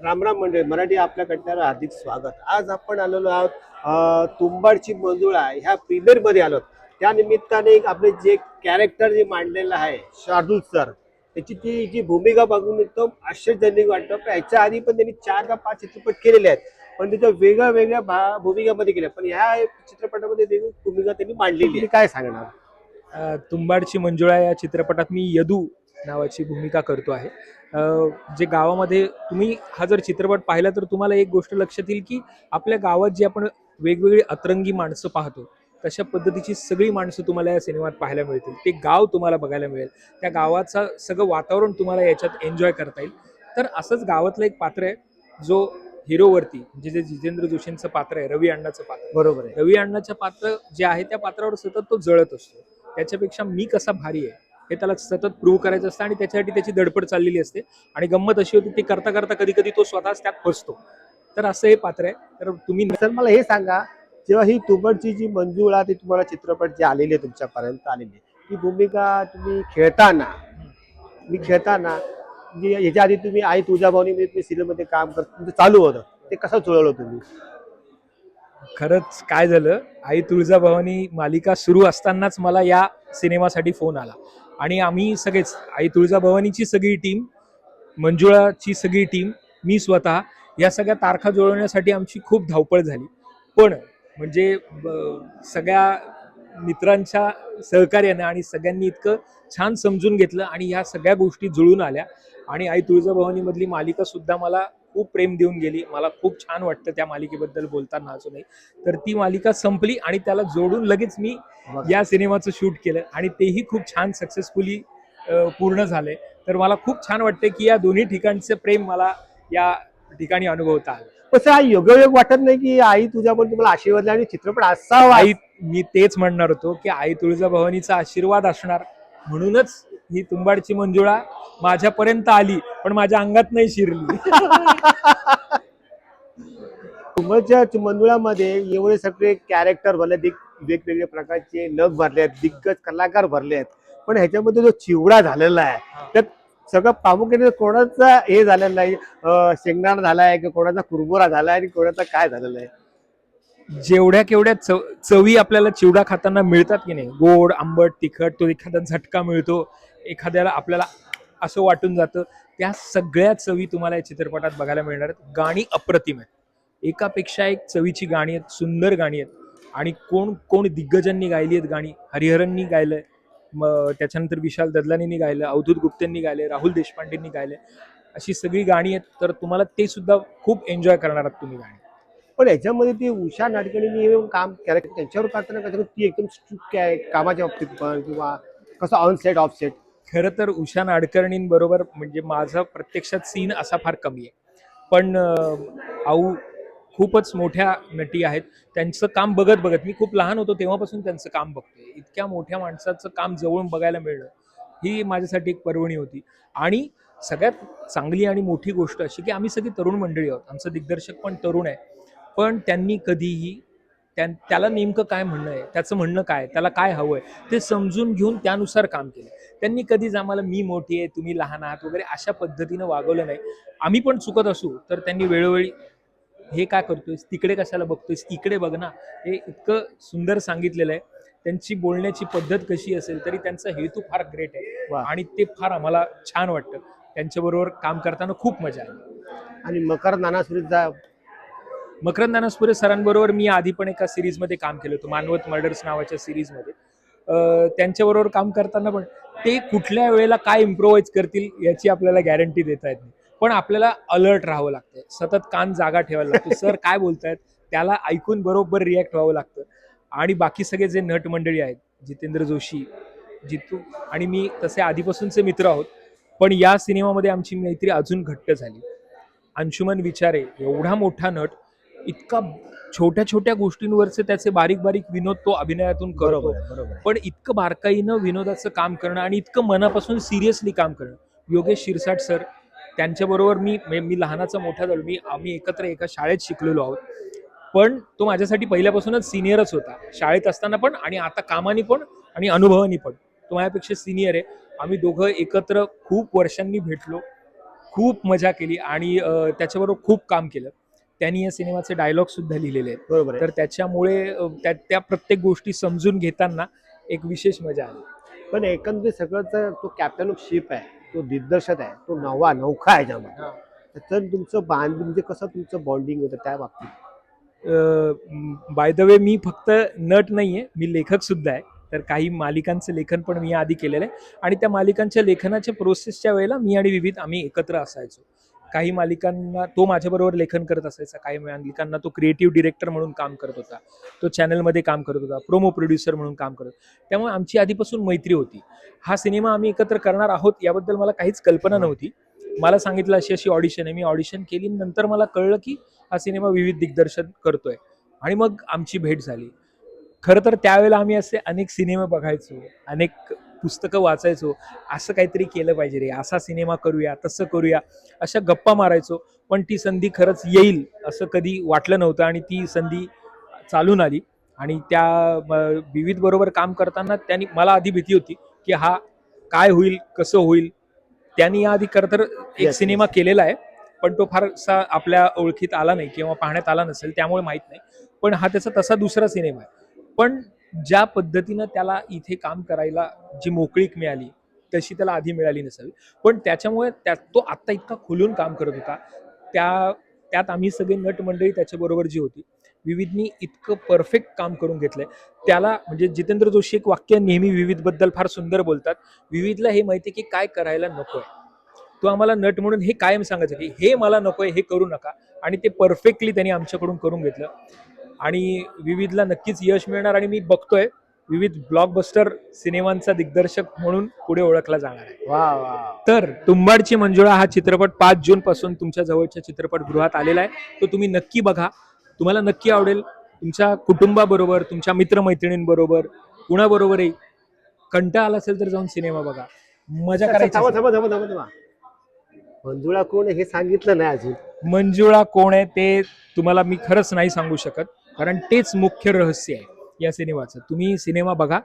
रामराम मंडळी मराठी आपल्या कंटाळा हार्दिक स्वागत. आज आपण आलेलो आहोत तुंबाडची मंजुळा ह्या प्रीमियर मध्ये आलो. त्या निमित्ताने एक आपले जे कॅरेक्टर जे मांडलेलं आहे शार्दूल सर, त्याची ती जी भूमिका बघून एकदम आश्चर्यजनक वाटतं. पण ह्याच्या आधी पण त्यांनी 4 का 5 चित्रपट केलेले आहेत, पण तिथं वेगळ्या वेगळ्या भूमिकामध्ये केल्या, पण ह्या चित्रपटामध्ये वेगळी भूमिका त्यांनी मांडलेली आहे. काय सांगणार? तुंबाडची मंजुळा या चित्रपटात मी यदू नावाची भूमिका करतो आहे. जे गावामध्ये तुम्ही हा जर चित्रपट पाहिला तर तुम्हाला एक गोष्ट लक्षात येईल की आपल्या गावात जी आपण वेगवेगळी अतरंगी माणसं पाहतो तशा पद्धतीची सगळी माणसं तुम्हाला या सिनेमात पाहायला मिळतील. ते गाव तुम्हाला बघायला मिळेल, त्या गावाचं सगळं वातावरण तुम्हाला याच्यात एन्जॉय करता येईल. तर असंच गावातलं एक पात्र आहे जो हिरोवरती, म्हणजे जे जितेंद्र जोशींचं पात्र आहे, रवी अण्णाचं पात्र. बरोबर आहे. रवी अण्णाचं पात्र जे आहे त्या पात्रावर सतत तो जळत असतो. त्याच्यापेक्षा मी कसा भारी आहे हे त्याला सतत प्रूव्ह करायचं असतं आणि त्याच्यासाठी त्याची धडपड चाललेली असते. आणि गंमत अशी होती, ती करता करता कधी कधी तो स्वतःच त्यात फसतो. तर असं हे पात्र आहे. तर तुम्ही सर मला हे सांगा, जेव्हा ही तुंबाडची जी मंजुळा ती तुम्हाला चित्रपट जे आलेली आहे तुमच्यापर्यंत आलेली आहे, ती भूमिका तुम्ही खेळताना म्हणजे ह्याच्या आधी तुम्ही आई तुझ्या भावनी मध्ये तुम्ही सिरियल मध्ये काम करत तुमचं चालू होतं, ते कसं जुळवलं तुम्ही? खरंच काय झालं, आई तुळजाभवानी मालिका सुरू असतानाच मला या सिनेमासाठी फोन आला आणि आम्ही सगळेच, आई तुळजाभवानीची सगळी टीम, मंजुळाची सगळी टीम, मी स्वतः, या सगळ्या तारखा जुळवण्यासाठी आमची खूप धावपळ झाली. पण म्हणजे सगळ्या मित्रांच्या सहकार्याने आणि सगळ्यांनी इतकं छान समजून घेतलं आणि ह्या सगळ्या गोष्टी जुळून आल्या. आणि आई तुळजाभवानी मधली मालिका सुद्धा मला खूप प्रेम देऊन गेली. मला खूप छान वाटतं त्या मालिकेबद्दल बोलताना अजूनही. तर ती मालिका संपली आणि त्याला जोडून लगेच मी या सिनेमाचं शूट केलं आणि तेही खूप छान सक्सेसफुली पूर्ण झाले. तर मला खूप छान वाटतं की या दोन्ही ठिकाणचं प्रेम मला या ठिकाणी अनुभवता आलं. कसं हा योगायोग वाटत नाही की आई तुझ्या पण तुम्हाला आशीर्वाद दिला आणि चित्रपट असावा? आई, मी तेच म्हणणार होतो की आई तुळजाभवानीचा आशीर्वाद असणार म्हणूनच ही तुंबाडची मंजुळा माझ्यापर्यंत आली, पण माझ्या अंगात नाही शिरली. तुंबाडच्या मंजुळामध्ये एवढे सगळे कॅरेक्टर भरले, वेगवेगळ्या प्रकारचे नग भरले आहेत, दिग्गज कलाकार भरले आहेत, पण ह्याच्यामध्ये जो चिवडा झालेला आहे त्यात सगळं प्रामुख्याने कोणाचा हे झालेलं आहे, शेंगदाणा झालाय की कोणाचा कुरमुरा झालाय आणि कोणाचा काय झालेलं आहे? जेवढ्या केवढ्या चवी आपल्याला चिवडा खाताना मिळतात की नाही, गोड, आंबट, तिखट, तो एखादा झटका मिळतो, एखाद्याला आपल्याला असं वाटून जातं, त्या सगळ्या चवी तुम्हाला या चित्रपटात बघायला मिळणार आहेत. गाणी अप्रतिम आहेत, एकापेक्षा एक चवीची गाणी आहेत, सुंदर गाणी आहेत. आणि कोण कोण दिग्गजांनी गायली आहेत गाणी. हरिहरांनी गायलंय, मग त्याच्यानंतर विशाल ददलानींनी गायलं, अवधूत गुप्तेंनी गायले, राहुल देशपांडेंनी गायले. अशी सगळी गाणी आहेत. तर तुम्हाला ते सुद्धा खूप एन्जॉय करणार आहात तुम्ही गाणी. पण ह्याच्यामध्ये ती उषा नाडकर्णींनी काम कॅरेक्टर त्यांच्यावर करताना कसं ती एकदम स्ट्रिक्ट आहे कामाच्या बाबतीत पण, किंवा कसं ऑन सेट ऑफ सेट? खरं तर उषा नाडकर्णींबरोबर म्हणजे माझा प्रत्यक्षात सीन असा फार कमी आहे. पण आऊ खूपच मोठ्या नटी आहेत. त्यांचं काम बघत बघत मी खूप लहान होतो तेव्हापासून त्यांचं काम बघतोय. इतक्या मोठ्या माणसाचं काम जवळून बघायला मिळणं ही माझ्यासाठी एक पर्वणी होती. आणि सगळ्यात चांगली आणि मोठी गोष्ट अशी की आम्ही सगळी तरुण मंडळी आहोत. आमचं दिग्दर्शक पण तरुण आहे. पण त्यांनी कधीही त्याला नेमकं काय म्हणणं आहे, त्याचं म्हणणं काय, त्याला काय हवंय ते समजून घेऊन त्यानुसार काम केलं. त्यांनी कधीच आम्हाला मी मोठी आहे तुम्ही लहान आहात वगैरे अशा पद्धतीनं वागवलं नाही. आम्ही पण चुकत असू तर त्यांनी वेळोवेळी, हे काय करतोयस, तिकडे कशाला बघतोयस, इकडे बघ ना, हे इतकं सुंदर सांगितलेलं आहे. त्यांची बोलण्याची पद्धत कशी असेल तरी त्यांचा हेतू फार ग्रेट आहे. वा. आणि ते फार आम्हाला छान वाटतं. त्यांच्याबरोबर काम करताना खूप मजा आली. आणि मकर नानासुरीचा मकरंद अनासपुरे सरांबरोबर मी आधी पण एका सिरीजमध्ये काम केलं होतं, मानवत मर्डर्स नावाच्या सिरीजमध्ये. त्यांच्याबरोबर काम करताना पण ते कुठल्या वेळेला काय इम्प्रोवाइज करतील याची आपल्याला गॅरंटी देता येत नाही. पण आपल्याला अलर्ट राहावं लागतं, सतत कान जागा ठेवायला लागतो. सर काय बोलतायत त्याला ऐकून बरोबर रिॲक्ट व्हावं लागतं. आणि बाकी सगळे जे नट मंडळी आहेत, जितेंद्र जोशी, जितू आणि मी तसे आधीपासूनचे मित्र आहोत. पण या सिनेमामध्ये आमची मैत्री अजून घट्ट झाली. अंशुमन विचारे एवढा मोठा नट, इतका छोट्या छोट्या गोष्टींवरचे त्याचे बारीक बारीक विनोद तो अभिनयातून करतो. बरोबर आहे, बरोबर आहे. पण इतकं बारकाईनं विनोदाचं काम करणं आणि इतकं मनापासून सिरियसली काम करणं. योगेश शिरसाट सर, त्यांच्याबरोबर मी लहानाचा मोठा झालो, आम्ही एकत्र एका शाळेत शिकलेलो आहोत. पण तो माझ्यासाठी पहिल्यापासूनच सिनियरच होता, शाळेत असताना पण आणि आता कामानी पण आणि अनुभवानी पण. तो माझ्यापेक्षा सिनियर आहे. आम्ही दोघं एकत्र खूप वर्षांनी भेटलो, खूप मजा केली आणि त्याच्याबरोबर खूप काम केलं. त्यांनी या सिनेमाचे डायलॉग सुद्धा लिहिलेले आहेत. बरोबर आहे. तर त्याच्यामुळे त्या प्रत्येक गोष्टी समजून घेताना एक विशेष मजा आली. पण एकंदरीत सगळं तो कॅप्टन ऑफ शिप आहे, तो दिग्दर्शक आहे, तो नौका आहे याच्यामध्ये. तर तुमचं म्हणजे कसं तुमचं बॉन्डिंग होतं त्या बाबतीत? बाय द वे मी फक्त नट नाहीये, मी लेखक सुद्धा आहे. तर काही मालिकांचं लेखन पण मी आधी केलेलं आहे आणि त्या मालिकांच्या लेखनाच्या प्रोसेसच्या वेळेला मी आणि विविध आम्ही एकत्र असायचो. काही मालिकांना तो माझ्याबरोबर लेखन करत असायचा, काही मालिकांना तो क्रिएटिव्ह डिरेक्टर म्हणून काम करत होता, तो चॅनलमध्ये काम करत होता, प्रोमो प्रोड्युसर म्हणून काम करत होता. त्यामुळे आमची आधीपासून मैत्री होती. हा सिनेमा आम्ही एकत्र करणार आहोत याबद्दल मला काहीच कल्पना नव्हती. मला सांगितलं अशी अशी ऑडिशन आहे, मी ऑडिशन केली, नंतर मला कळलं की हा सिनेमा विविध दिग्दर्शन करतोय आणि मग आमची भेट झाली. खरं तर त्यावेळेला आम्ही असे अनेक सिनेमे बघायचो, अनेक पुस्तकं वाचायचो, असं काहीतरी केलं पाहिजे रे, असा सिनेमा करूया, तसं करूया, अशा गप्पा मारायचो. पण ती संधी खरंच येईल असं कधी वाटलं नव्हतं आणि ती संधी चालून आली. आणि त्या विविध बरोबर काम करताना त्यांनी मला आधी भीती होती की हा काय होईल, कसं होईल. त्यांनी याआधी खरं तर एक Yes, सिनेमा yes. केलेला आहे, पण तो फारसा आपल्या ओळखीत आला नाही किंवा पाहण्यात आला नसेल, त्यामुळे माहीत नाही. पण हा त्याचा तसा दुसरा सिनेमा आहे. पण ज्या पद्धतीनं त्याला इथे काम करायला जी मोकळीक मिळाली तशी त्याला आधी मिळाली नसावी. पण त्याच्यामुळे तो आत्ता इतका खुलून काम करत होता. त्यात आम्ही सगळे नटमंडळी त्याच्याबरोबर जी होती, विविधनी इतकं परफेक्ट काम करून घेतलंय. त्याला म्हणजे जितेंद्र जोशी एक वाक्य नेहमी विविधबद्दल फार सुंदर बोलतात. विविधला हे माहिती की काय करायला नकोय. तो आम्हाला नट म्हणून हे कायम सांगायचं की हे मला नकोय, हे करू नका. आणि ते परफेक्टली त्यांनी आमच्याकडून करून घेतलं. आणि विविधला नक्कीच यश मिळणार आणि मी बघतोय विविध ब्लॉकबस्टर सिनेमांचा दिग्दर्शक म्हणून पुढे ओळखला जाणार आहे. वा वा. तर तुंबाडची मंजुळा हा चित्रपट 5 जून पासून तुमच्या जवळच्या चित्रपटगृहात आलेला आहे. तो तुम्ही नक्की बघा, तुम्हाला नक्की आवडेल. तुमच्या कुटुंबाबरोबर, तुमच्या मित्रमैत्रिणींबरोबर, कुणाबरोबरही कंटाळा आला असेल तर जाऊन सिनेमा बघा, मजा करायची. थांबा. मंजुळा कोण आहे हे सांगितलं नाही अजून. मंजुळा कोण आहे ते तुम्हाला मी खरंच नाही सांगू शकत, कारण तेच मुख्य रहस्य आहे या सिनेमाचं. तुम्ही सिनेमा बघा.